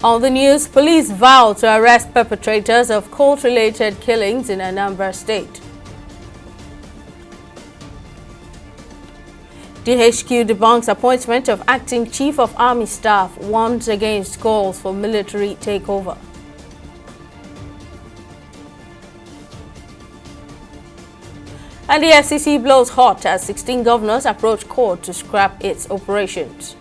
On the news, police vow to arrest perpetrators of cult-related killings in Anambra State. DHQ debunks appointment of acting chief of army staff, warns against calls for military takeover. And the FCC blows hot as 16 governors approach court to scrap its operations.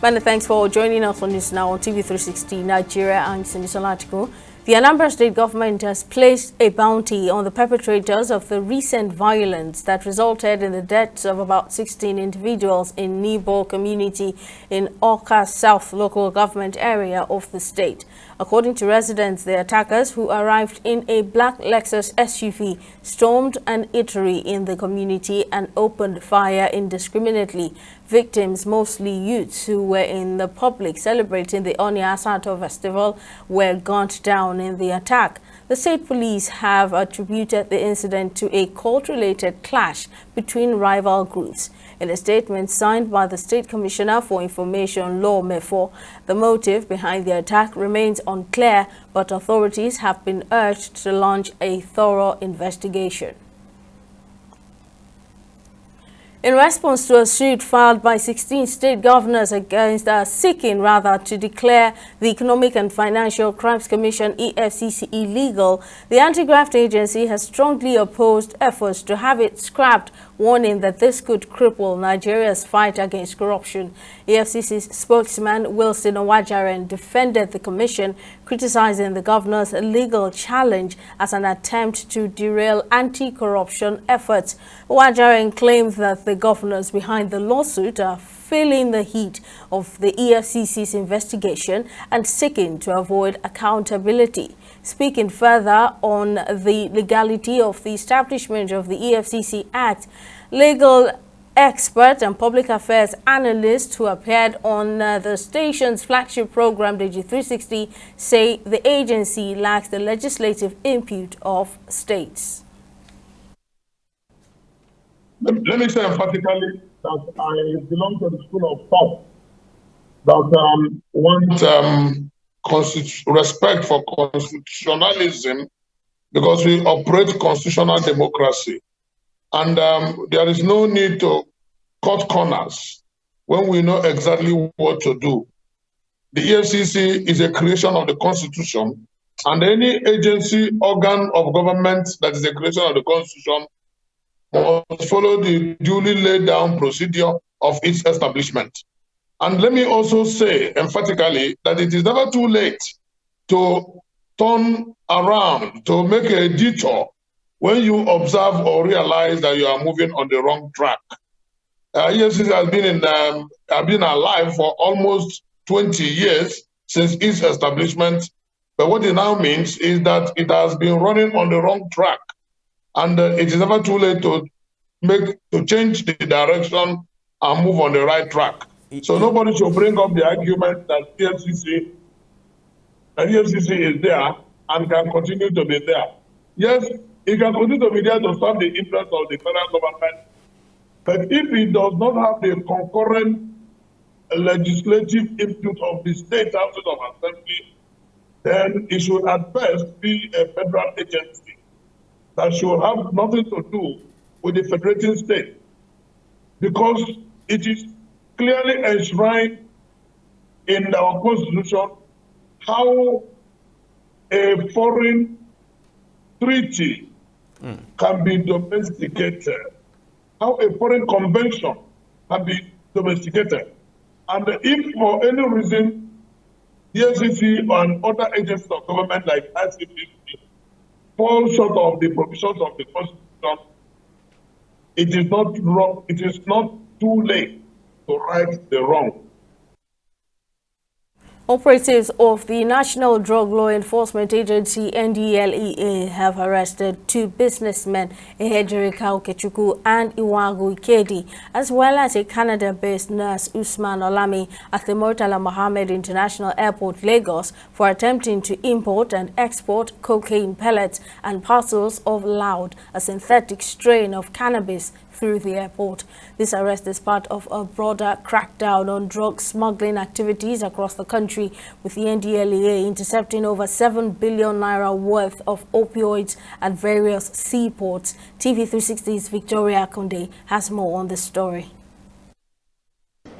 Many thanks for joining us on this now on TV360 Nigeria. I'm Cindy Solatico. The Anambra State government has placed a bounty on the perpetrators of the recent violence that resulted in the deaths of about 16 individuals in Nibo community in Awka South local government area of the state. According to residents, the attackers, who arrived in a black Lexus SUV, stormed an eatery in the community and opened fire indiscriminately. Victims, mostly youths who were in the public celebrating the Onia Asato festival, were gunned down in the attack. The state police have attributed the incident to a cult-related clash between rival groups. In a statement signed by the State Commissioner for Information Law, MEFO, the motive behind the attack remains unclear, but authorities have been urged to launch a thorough investigation. In response to a suit filed by 16 state governors against seeking to declare the Economic and Financial Crimes Commission EFCC illegal, the anti-graft agency has strongly opposed efforts to have it scrapped, warning that this could cripple Nigeria's fight against corruption. EFCC's spokesman Wilson Owajaren defended the commission, criticizing the governor's legal challenge as an attempt to derail anti-corruption efforts. Owajaren claimed that the governors behind the lawsuit are feeling the heat of the EFCC's investigation and seeking to avoid accountability. Speaking further on the legality of the establishment of the EFCC Act, legal expert and public affairs analysts who appeared on the station's flagship program, DG360, say the agency lacks the legislative input of states. Let me say emphatically that I belong to the school of thought that want respect for constitutionalism, because we operate constitutional democracy. And there is no need to cut corners when we know exactly what to do. The EFCC is a creation of the Constitution, and any agency, organ of government that is a creation of the Constitution must follow the duly laid down procedure of its establishment. And let me also say emphatically that it is never too late to turn around, to make a detour when you observe or realize that you are moving on the wrong track. EFCC has been alive for almost 20 years since its establishment, but what it now means is that it has been running on the wrong track. And it is never too late to change the direction and move on the right track. So nobody should bring up the argument that EFCC is there and can continue to be there. Yes, it can continue to be there to serve the interests of the federal government, but if it does not have the concurrent legislative input of the state houses of assembly, then it should at best be a federal agency that should have nothing to do with the federating state, because it is clearly enshrined in our constitution how a foreign treaty can be domesticated, how a foreign convention can be domesticated. And if for any reason the FCC and other agencies of government like ICPC fall short of the provisions of the Constitution, it is not wrong. It is not too late to right the wrong. Operatives of the National Drug Law Enforcement Agency NDLEA have arrested 2 businessmen, Ehejerika Okechukwu and Iwagu Ikedi, as well as a Canada-based nurse, Usman Olami, at the Murtala Mohammed International Airport, Lagos, for attempting to import and export cocaine pellets and parcels of loud, a synthetic strain of cannabis through the airport. This arrest is part of a broader crackdown on drug smuggling activities across the country, with the NDLEA intercepting over 7 billion naira worth of opioids at various seaports. TV360's Victoria Akonde has more on this story.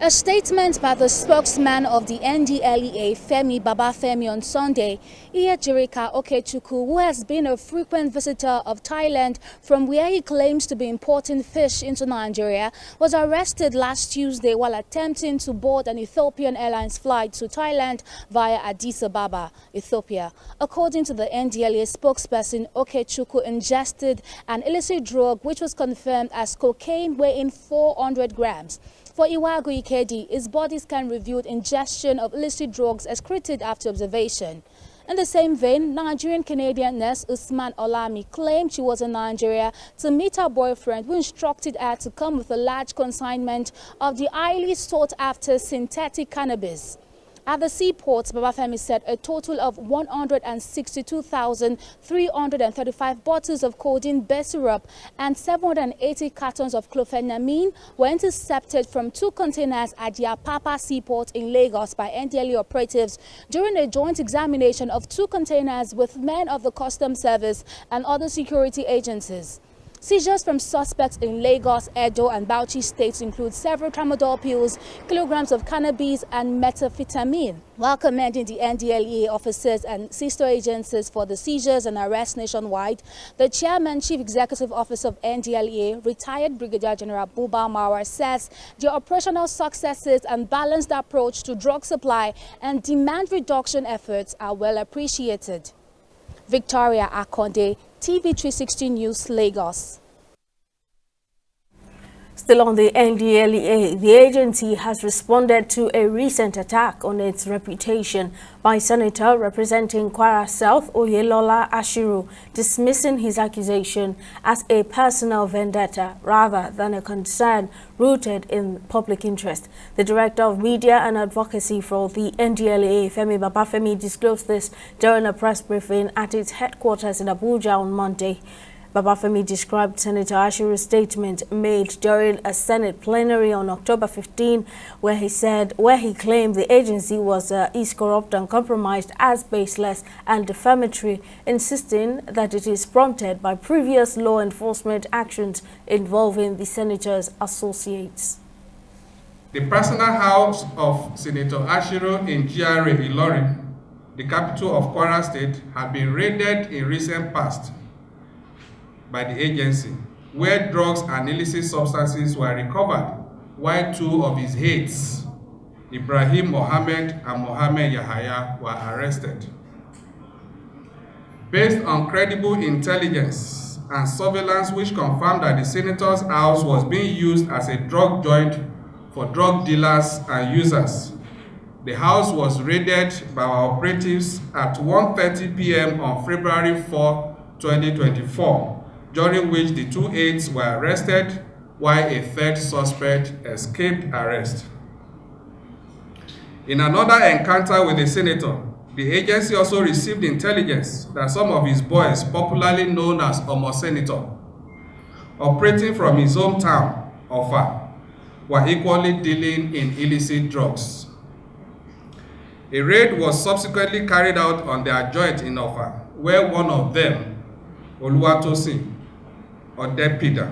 A statement by the spokesman of the NDLEA, Femi Babafemi, on Sunday, Iyejirika Okechukwu, who has been a frequent visitor of Thailand from where he claims to be importing fish into Nigeria, was arrested last Tuesday while attempting to board an Ethiopian Airlines flight to Thailand via Addis Ababa, Ethiopia. According to the NDLEA spokesperson, Okechukwu ingested an illicit drug which was confirmed as cocaine weighing 400 grams. For Iwagu Ikedi, his body scan revealed ingestion of illicit drugs excreted after observation. In the same vein, Nigerian-Canadian nurse Usman Olami claimed she was in Nigeria to meet her boyfriend, who instructed her to come with a large consignment of the highly sought-after synthetic cannabis. At the seaports, Babafemi said a total of 162,335 bottles of codeine-based syrup and 780 cartons of chlorpheniramine were intercepted from 2 containers at the Apapa seaport in Lagos by NDLEA operatives during a joint examination of 2 containers with men of the Customs Service and other security agencies. Seizures from suspects in Lagos, Edo and Bauchi states include several tramadol pills, kilograms of cannabis and methamphetamine. While commending the NDLEA officers and sister agencies for the seizures and arrests nationwide, the chairman, chief executive officer of NDLEA, retired Brigadier General Buba Mawar, says the operational successes and balanced approach to drug supply and demand reduction efforts are well appreciated. Victoria Akonde, TV360 News, Lagos. Still on the NDLEA, the agency has responded to a recent attack on its reputation by Senator representing Kwara South Oyelola Ashiru, dismissing his accusation as a personal vendetta rather than a concern rooted in public interest. The Director of Media and Advocacy for the NDLEA, Femi Babafemi, disclosed this during a press briefing at its headquarters in Abuja on Monday. Babafemi described Senator Ashiru's statement made during a Senate plenary on October 15, where he claimed the agency is corrupt and compromised as baseless and defamatory, insisting that it is prompted by previous law enforcement actions involving the senator's associates. The personal house of Senator Ashiru in GRA Ilorin, the capital of Kwara State, had been raided in recent past by the agency, where drugs and illicit substances were recovered, while 2 of his aides, Ibrahim Mohammed and Mohammed Yahaya, were arrested. Based on credible intelligence and surveillance which confirmed that the senator's house was being used as a drug joint for drug dealers and users, the house was raided by our operatives at 1:30 p.m. on February 4, 2024. During which the 2 aides were arrested, while a 3rd suspect escaped arrest. In another encounter with the senator, the agency also received intelligence that some of his boys, popularly known as Omo Senator, operating from his hometown, Offa, were equally dealing in illicit drugs. A raid was subsequently carried out on their joint in Offa, where one of them, Oluwatosin Odepidan,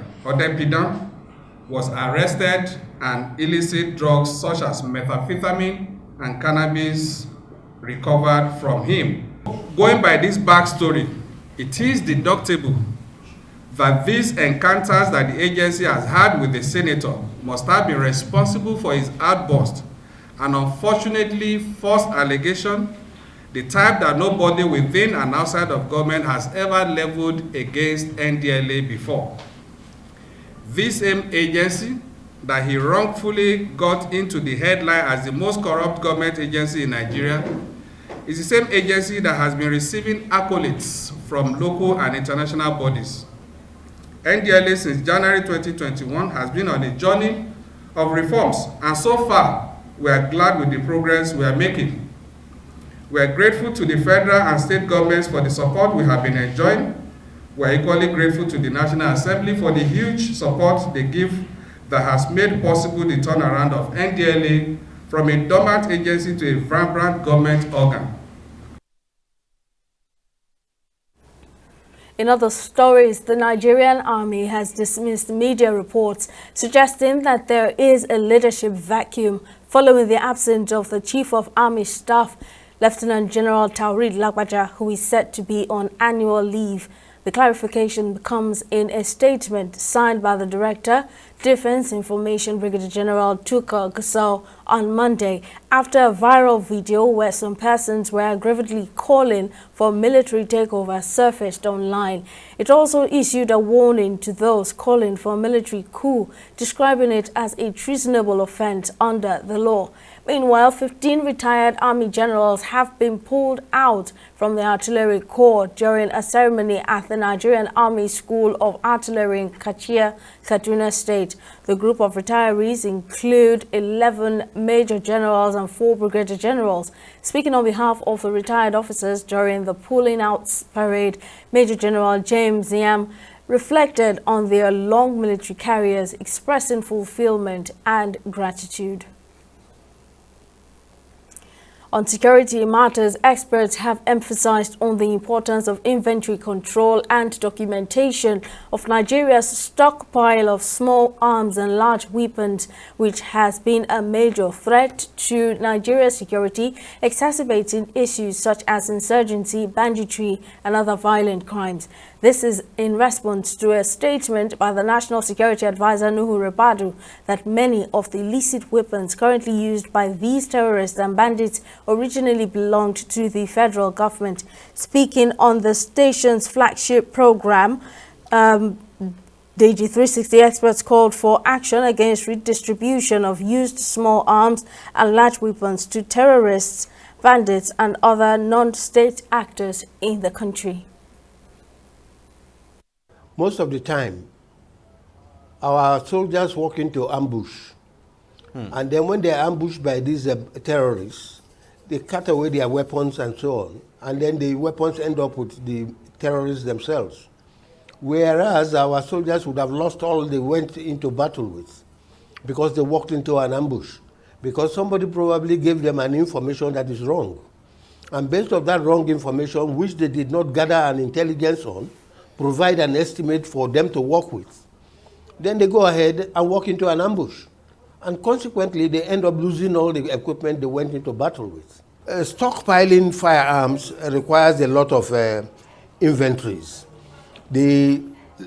was arrested and illicit drugs such as methamphetamine and cannabis recovered from him. Going by this backstory, it is deductible that these encounters that the agency has had with the senator must have been responsible for his outburst, and unfortunately false allegation, the type that nobody within and outside of government has ever leveled against NDLEA before. This same agency that he wrongfully got into the headline as the most corrupt government agency in Nigeria is the same agency that has been receiving accolades from local and international bodies. NDLEA since January 2021 has been on a journey of reforms, and so far we are glad with the progress we are making. We are grateful to the federal and state governments for the support we have been enjoying. We're equally grateful to the National Assembly for the huge support they give that has made possible the turnaround of NDLA from a dormant agency to a vibrant government organ. In other stories, the Nigerian army has dismissed media reports suggesting that there is a leadership vacuum following the absence of the Chief of Army Staff, Lieutenant General Taoreed Lagbaja, who is said to be on annual leave. The clarification comes in a statement signed by the Director, Defense Information Brigadier General Tukur Gusau on Monday after a viral video where some persons were aggressively calling for military takeover surfaced online. It also issued a warning to those calling for a military coup, describing it as a treasonable offense under the law. Meanwhile, 15 retired army generals have been pulled out from the Artillery Corps during a ceremony at the Nigerian Army School of Artillery in Kachia, Kaduna State. The group of retirees include 11 major generals and 4 brigadier generals. Speaking on behalf of the retired officers during the pulling out parade, Major General James Yam reflected on their long military careers, expressing fulfillment and gratitude. On security matters, experts have emphasized on the importance of inventory control and documentation of Nigeria's stockpile of small arms and large weapons, which has been a major threat to Nigeria's security, exacerbating issues such as insurgency, banditry, and other violent crimes. This is in response to a statement by the National Security Advisor Nuhu Ribadu that many of the illicit weapons currently used by these terrorists and bandits originally belonged to the federal government. Speaking on the station's flagship program, DG360 experts called for action against redistribution of used small arms and large weapons to terrorists, bandits, and other non-state actors in the country. Most of the time, our soldiers walk into ambush. And then when they are ambushed by these terrorists, they cut away their weapons and so on. And then the weapons end up with the terrorists themselves. Whereas our soldiers would have lost all they went into battle with because they walked into an ambush. Because somebody probably gave them an information that is wrong. And based on that wrong information, which they did not gather an intelligence on, provide an estimate for them to work with, then they go ahead and walk into an ambush. And consequently, they end up losing all the equipment they went into battle with. Stockpiling firearms requires a lot of inventories. The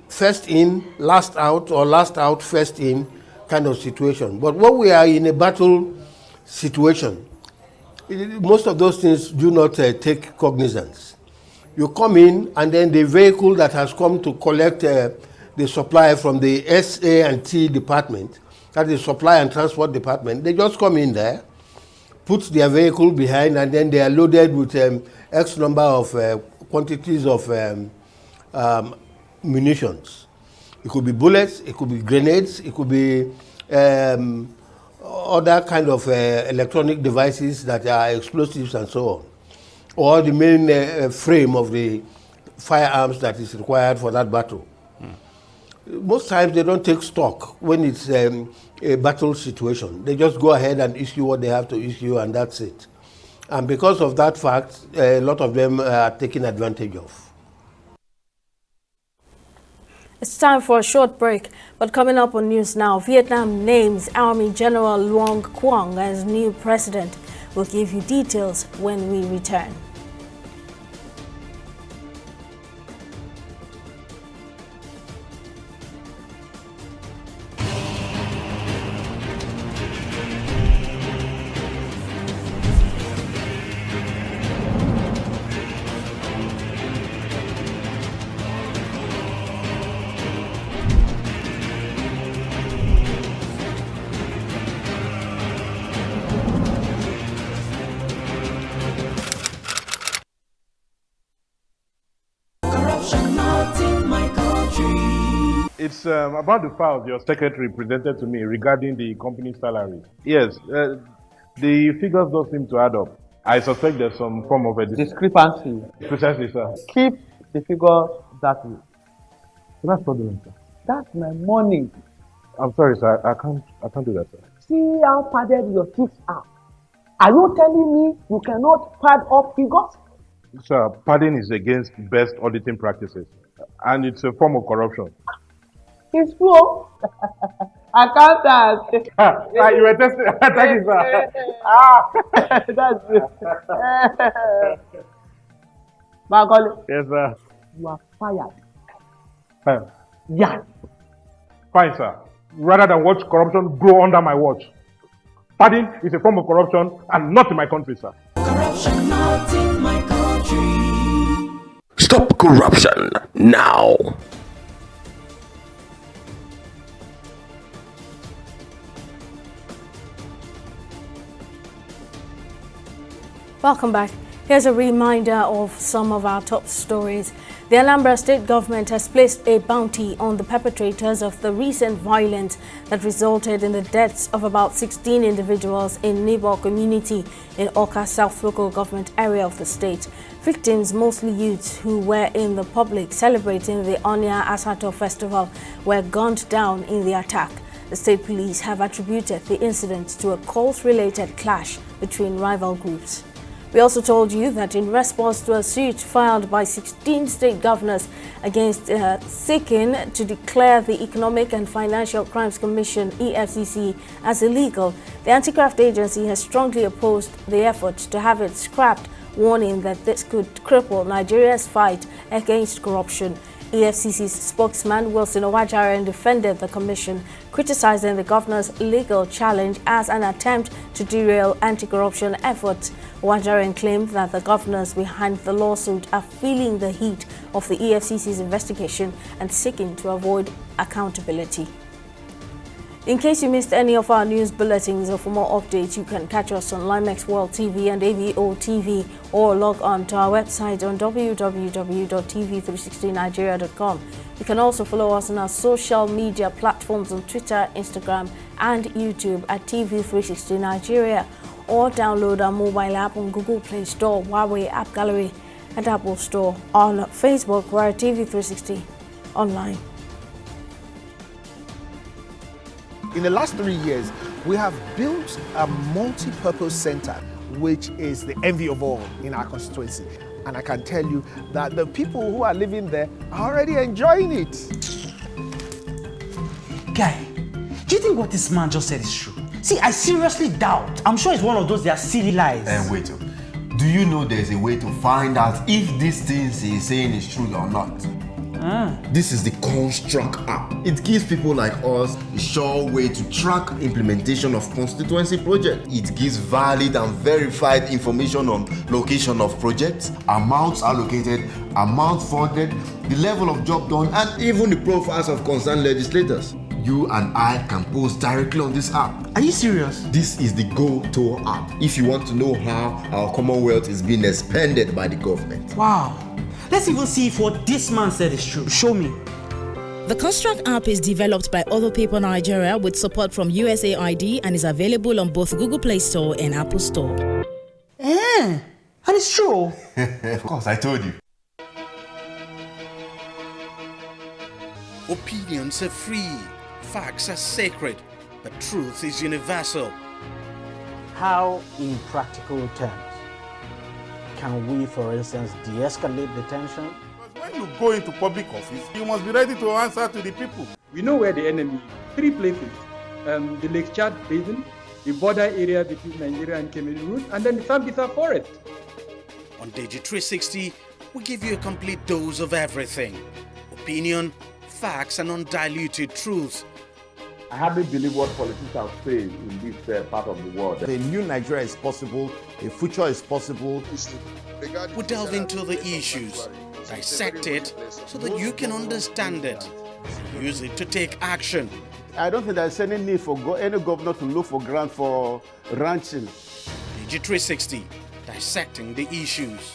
first in, last out, or last out, first in kind of situation. But when we are in a battle situation, most of those things do not take cognizance. You come in, and then the vehicle that has come to collect the supply from the SA&T department, that is supply and transport department, they just come in there, put their vehicle behind, and then they are loaded with X number of quantities of munitions. It could be bullets, it could be grenades, it could be other kind of electronic devices that are explosives and so on, or the main frame of the firearms that is required for that battle. Most times they don't take stock when it's a battle situation. They just go ahead and issue what they have to issue, and that's it. And because of that fact, a lot of them are taken advantage of. It's time for a short break, but coming up on News Now, Vietnam names Army General Luong Quang as new president. We'll give you details when we return. It's about the files your secretary presented to me regarding the company salary. Yes, the figures don't seem to add up. I suspect there's some form of a discrepancy. Precisely, sir. Keep the figures that way. That's fraudulent, sir. That's my money. I'm sorry, sir. I can't do that, sir. See how padded your sheets are. Are you telling me you cannot pad up figures? Sir, padding is against best auditing practices, and it's a form of corruption. It's true. Accountant. You were testing. Thank you, sir. That's it. Macaulay, Yes, sir. you are fired. Fine. Yeah. Fine, sir. Rather than watch corruption grow under my watch. Padding is a form of corruption and not in my country, sir. Corruption not in my country. Stop corruption now. Welcome back. Here's a reminder of some of our top stories. The Anambra State government has placed a bounty on the perpetrators of the recent violence that resulted in the deaths of about 16 individuals in Nebo community in Awka South local government area of the state. Victims, mostly youths who were in the public celebrating the Onia Asato festival, were gunned down in the attack. The state police have attributed the incident to a cult-related clash between rival groups. We also told you that in response to a suit filed by 16 state governors against seeking to declare the Economic and Financial Crimes Commission (EFCC) as illegal, the Anti-Graft Agency has strongly opposed the effort to have it scrapped, warning that this could cripple Nigeria's fight against corruption. EFCC's spokesman Wilson Owajaren defended the commission, criticizing the governor's legal challenge as an attempt to derail anti-corruption efforts. Owajaren claimed that the governors behind the lawsuit are feeling the heat of the EFCC's investigation and seeking to avoid accountability. In case you missed any of our news bulletins or for more updates, you can catch us on Limex World TV and AVO TV or log on to our website on www.tv360nigeria.com. You can also follow us on our social media platforms on Twitter, Instagram and YouTube at TV360 Nigeria, or download our mobile app on Google Play Store, Huawei App Gallery and Apple Store. On Facebook, we're at TV360 Online. In the last 3 years, we have built a multi-purpose center, which is the envy of all in our constituency. And I can tell you that the people who are living there are already enjoying it. Guy, do you think what this man just said is true? See, I seriously doubt. I'm sure it's one of those their silly lies. And wait, do you know there's a way to find out if these things he's saying is true or not? This is the Construct app. It gives people like us a sure way to track implementation of constituency projects. It gives valid and verified information on location of projects, amounts allocated, amount funded, the level of job done, and even the profiles of concerned legislators. You and I can post directly on this app. Are you serious? This is the Go-To app if you want to know how our Commonwealth is being expanded by the government. Wow. Let's even see if what this man said is true. Show me. The Construct app is developed by Other Paper Nigeria with support from USAID and is available on both Google Play Store and Apple Store. And it's true. Of course, I told you. Opinions are free, facts are sacred, but truth is universal. How, in practical terms, can we, for instance, de-escalate the tension? When you go into public office, you must be ready to answer to the people. We know where the enemy is. 3 places. The Lake Chad Basin, the border area between Nigeria and Cameroon, and then the Sambisa Forest. On Digi360, we give you a complete dose of everything. Opinion, facts, and undiluted truth. I hardly believe what politicians are saying in this part of the world. A new Nigeria is possible, a future is possible. We delve into the issues, dissect it so that you can understand it, and use it to take action. I don't think there's any need for any governor to look for grant for ranching. Digi360, dissecting the issues.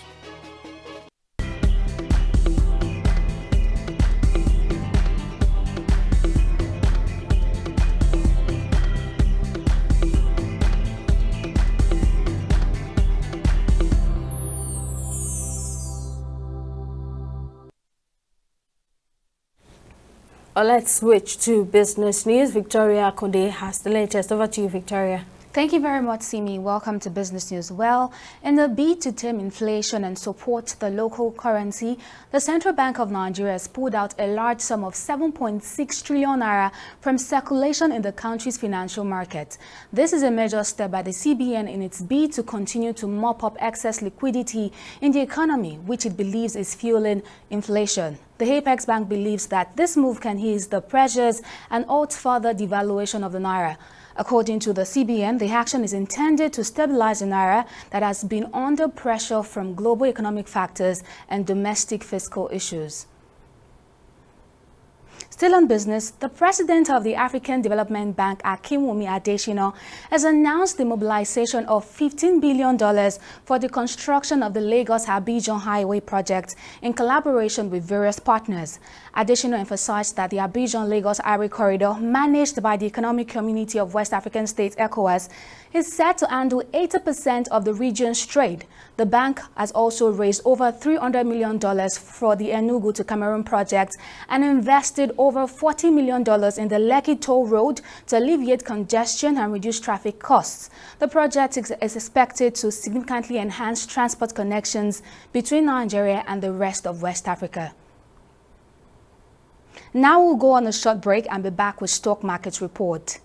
Well, let's switch to business news. Victoria Konde has the latest. Over to you, Victoria. Thank you very much, Simi. Welcome to Business News. Well, in the bid to tame inflation and support the local currency, the Central Bank of Nigeria has pulled out a large sum of 7.6 trillion naira from circulation in the country's financial market. This is a major step by the CBN in its bid to continue to mop up excess liquidity in the economy, which it believes is fueling inflation. The Apex Bank believes that this move can ease the pressures and halt further devaluation of the naira. According to the CBN, the action is intended to stabilize the naira that has been under pressure from global economic factors and domestic fiscal issues. Still on business, the president of the African Development Bank, Akinwumi Adesina, has announced the mobilization of $15 billion for the construction of the Lagos-Abidjan Highway project in collaboration with various partners. Adesina emphasized that the Abidjan-Lagos Highway corridor, managed by the Economic Community of West African States, ECOWAS, is set to handle 80% of the region's trade. The bank has also raised over $300 million for the Enugu to Cameroon project and invested over $40 million in the Lekki Toll Road to alleviate congestion and reduce traffic costs. The project is expected to significantly enhance transport connections between Nigeria and the rest of West Africa. Now we'll go on a short break and be back with stock market report.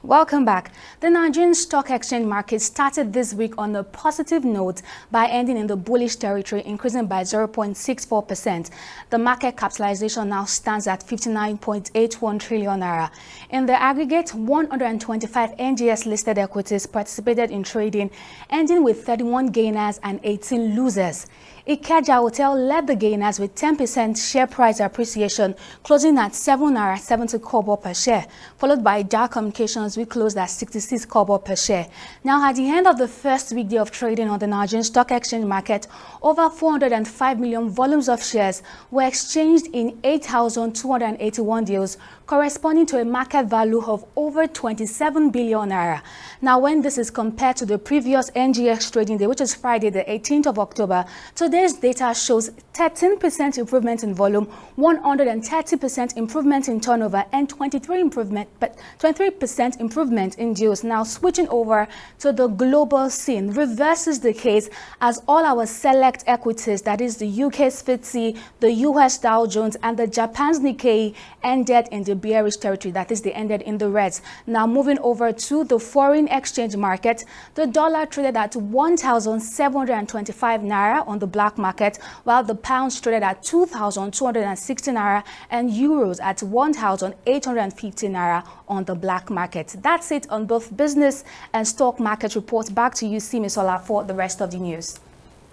Welcome back. The Nigerian Stock Exchange market started this week on a positive note by ending in the bullish territory, increasing by 0.64%. The market capitalization now stands at 59.81 trillion naira. In the aggregate, 125 NGX-listed equities participated in trading, ending with 31 gainers and 18 losers. Ikeja Hotel led the gainers with 10% share price appreciation, closing at 7.70 kobo per share, followed by Dar Communications, which closed at 66 kobo per share. Now, at the end of the first weekday of trading on the Nigerian Stock Exchange market, over 405 million volumes of shares were exchanged in 8,281 deals, corresponding to a market value of over 27 billion naira. Now, when this is compared to the previous NGX trading day, which is Friday, the 18th of October, today's data shows 13% improvement in volume, 130% improvement in turnover, and 23% improvement in deals. Now, switching over to the global scene reverses the case as all our select equities, that is the UK's FTSE, the US Dow Jones, and the Japan's Nikkei, ended in the bearish territory, that is, they ended in the reds. Now, moving over to the foreign exchange market, the dollar traded at 1,725 naira on the black market, while the pound traded at 2,260 naira and euros at 1,850 naira on the black market. That's it on both business and stock market reports. Back to you, Simisola, for the rest of the news.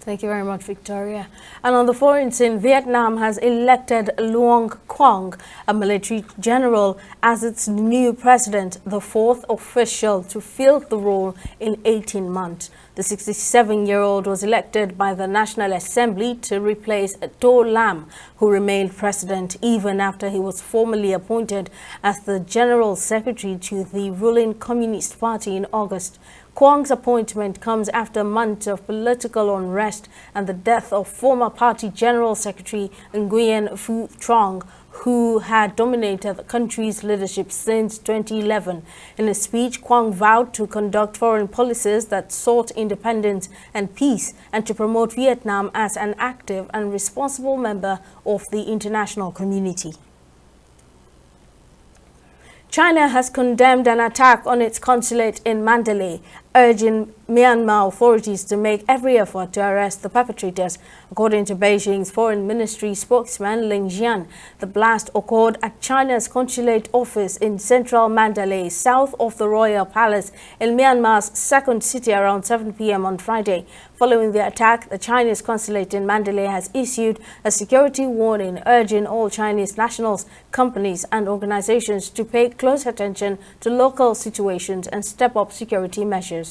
Thank you very much, Victoria. And on the foreign scene, Vietnam has elected Luong Quang, a military general, as its new president, the fourth official to fill the role in 18 months. The 67-year-old was elected by the National Assembly to replace Do Lam, who remained president even after he was formally appointed as the General Secretary to the ruling Communist Party in August. Quang's appointment comes after months of political unrest and the death of former party General Secretary Nguyen Phu Trong, who had dominated the country's leadership since 2011. In a speech, Quang vowed to conduct foreign policies that sought independence and peace and to promote Vietnam as an active and responsible member of the international community. China has condemned an attack on its consulate in Mandalay, urging Myanmar authorities to make every effort to arrest the perpetrators. According to Beijing's foreign ministry spokesman Ling Jian, the blast occurred at China's consulate office in central Mandalay, south of the Royal Palace in Myanmar's second city, around 7 p.m. on Friday. Following the attack, the Chinese consulate in Mandalay has issued a security warning urging all Chinese nationals, companies and organizations to pay close attention to local situations and step up security measures.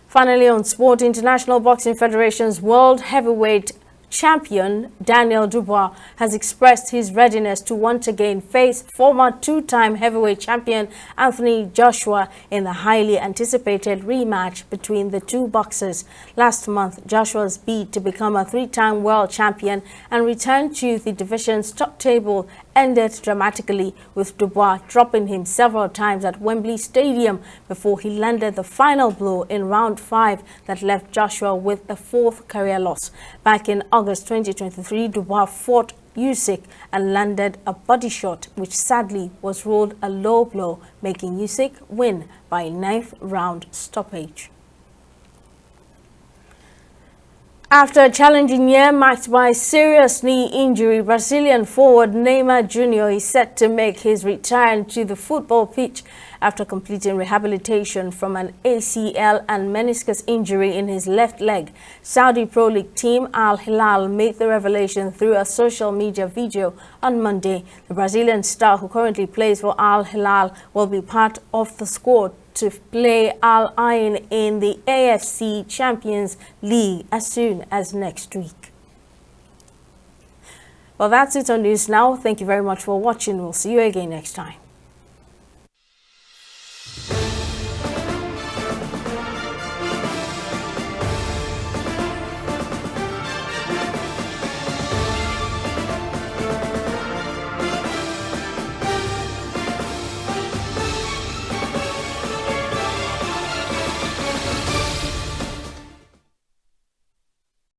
Finally, on sport, International Boxing Federation's World Heavyweight champion Daniel Dubois has expressed his readiness to once again face former two-time heavyweight champion Anthony Joshua in the highly anticipated rematch between the two boxers. Last month, Joshua's bid to become a three-time world champion and return to the division's top table ended dramatically, with Dubois dropping him several times at Wembley Stadium before he landed the final blow in round 5 that left Joshua with a 4th career loss. Back in August 2023, Dubois fought Usyk and landed a body shot, which sadly was ruled a low blow, making Usyk win by 9th round stoppage. After a challenging year marked by serious knee injury, Brazilian forward Neymar Jr. is set to make his return to the football pitch after completing rehabilitation from an ACL and meniscus injury in his left leg. Saudi Pro League team Al Hilal made the revelation through a social media video on Monday. The Brazilian star, who currently plays for Al Hilal, will be part of the squad to play Al Ain in the AFC Champions League as soon as next week. Well, that's it on News Now. Thank you very much for watching. We'll see you again next time.